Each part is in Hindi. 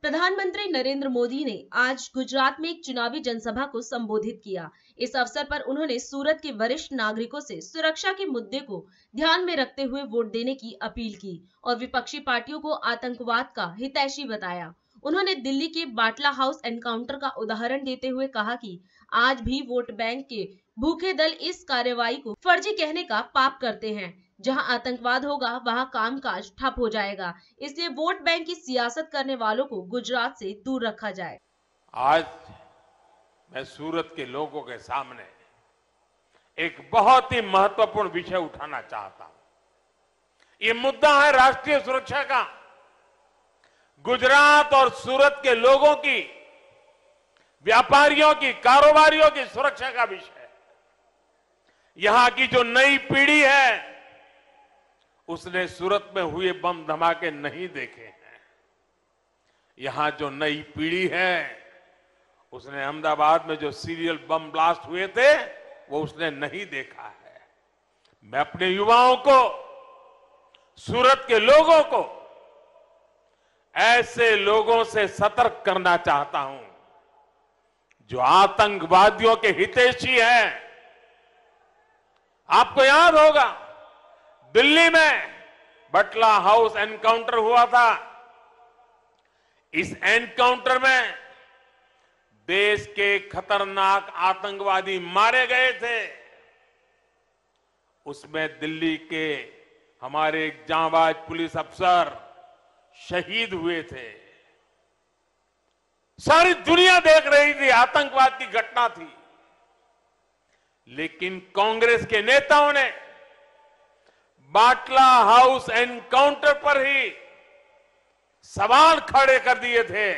प्रधानमंत्री नरेंद्र मोदी ने आज गुजरात में एक चुनावी जनसभा को संबोधित किया। इस अवसर पर उन्होंने सूरत के वरिष्ठ नागरिकों से सुरक्षा के मुद्दे को ध्यान में रखते हुए वोट देने की अपील की और विपक्षी पार्टियों को आतंकवाद का हितैषी बताया। उन्होंने दिल्ली के बाटला हाउस एनकाउंटर का उदाहरण देते हुए कहा कि आज भी वोट बैंक के भूखे दल इस कार्रवाई को फर्जी कहने का पाप करते हैं। जहां आतंकवाद होगा वहां कामकाज ठप हो जाएगा, इसलिए वोट बैंक की सियासत करने वालों को गुजरात से दूर रखा जाए। आज मैं सूरत के लोगों के सामने एक बहुत ही महत्वपूर्ण विषय उठाना चाहता हूं। ये मुद्दा है राष्ट्रीय सुरक्षा का। गुजरात और सूरत के लोगों की, व्यापारियों की, कारोबारियों की सुरक्षा का विषय है। यहां की जो नई पीढ़ी है उसने सूरत में हुए बम धमाके नहीं देखे हैं। यहां जो नई पीढ़ी है उसने अहमदाबाद में जो सीरियल बम ब्लास्ट हुए थे वो उसने नहीं देखा है। मैं अपने युवाओं को, सूरत के लोगों को ऐसे लोगों से सतर्क करना चाहता हूं जो आतंकवादियों के हितैषी हैं। आपको याद होगा दिल्ली में बाटला हाउस एनकाउंटर हुआ था। इस एनकाउंटर में देश के खतरनाक आतंकवादी मारे गए थे। उसमें दिल्ली के हमारे एक जांबाज पुलिस अफसर शहीद हुए थे। सारी दुनिया देख रही थी, आतंकवाद की घटना थी। लेकिन कांग्रेस के नेताओं ने बाटला हाउस एनकाउंटर पर ही सवाल खड़े कर दिए थे।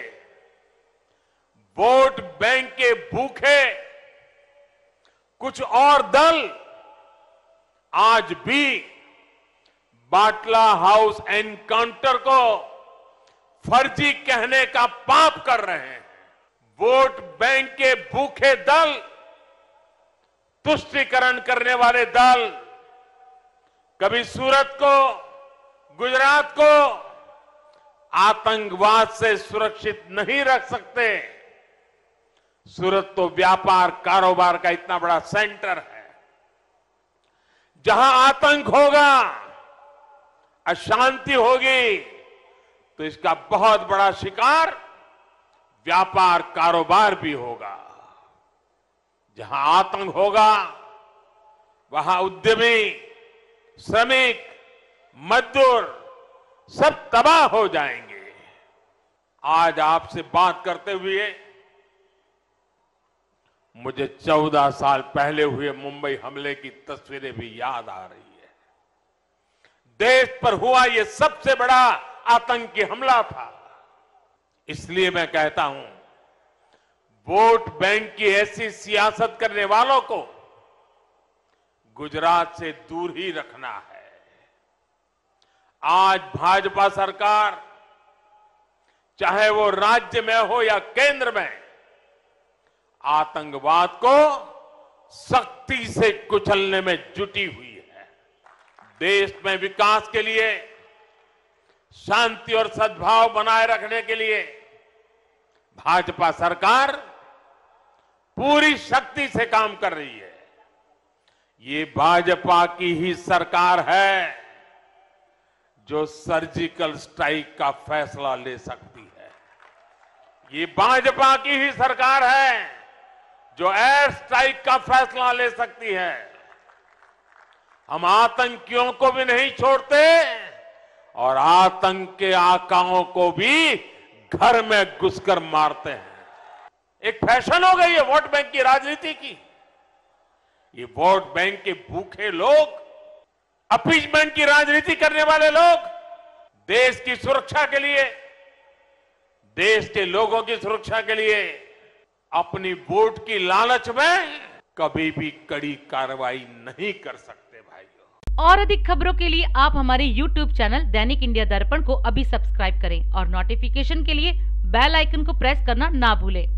वोट बैंक के भूखे कुछ और दल आज भी बाटला हाउस एनकाउंटर को फर्जी कहने का पाप कर रहे हैं। वोट बैंक के भूखे दल, तुष्टीकरण करने वाले दल कभी सूरत को, गुजरात को आतंकवाद से सुरक्षित नहीं रख सकते। सूरत तो व्यापार कारोबार का इतना बड़ा सेंटर है। जहां आतंक होगा, अशांति होगी, तो इसका बहुत बड़ा शिकार व्यापार कारोबार भी होगा। जहां आतंक होगा वहां उद्यमी, श्रमिक, मजदूर सब तबाह हो जाएंगे। आज आपसे बात करते हुए मुझे 14 साल पहले हुए मुंबई हमले की तस्वीरें भी याद आ रही है। देश पर हुआ यह सबसे बड़ा आतंकी हमला था। इसलिए मैं कहता हूं, वोट बैंक की ऐसी सियासत करने वालों को गुजरात से दूर ही रखना है। आज भाजपा सरकार, चाहे वो राज्य में हो या केंद्र में, आतंकवाद को सख्ती से कुचलने में जुटी हुई है। देश में विकास के लिए, शांति और सद्भाव बनाए रखने के लिए भाजपा सरकार पूरी शक्ति से काम कर रही है। ये भाजपा की ही सरकार है जो सर्जिकल स्ट्राइक का फैसला ले सकती है। ये भाजपा की ही सरकार है जो एयर स्ट्राइक का फैसला ले सकती है। हम आतंकियों को भी नहीं छोड़ते और आतंक के आकाओं को भी घर में घुसकर मारते हैं। एक फैशन हो गई है वोट बैंक की राजनीति की। ये वोट बैंक के भूखे लोग, अपीजमेंट की राजनीति करने वाले लोग देश की सुरक्षा के लिए, देश के लोगों की सुरक्षा के लिए अपनी वोट की लालच में कभी भी कड़ी कार्रवाई नहीं कर सकते भाइयों। और अधिक खबरों के लिए आप हमारे YouTube चैनल दैनिक इंडिया दर्पण को अभी सब्सक्राइब करें और नोटिफिकेशन के लिए बेल आइकन को प्रेस करना ना भूलें।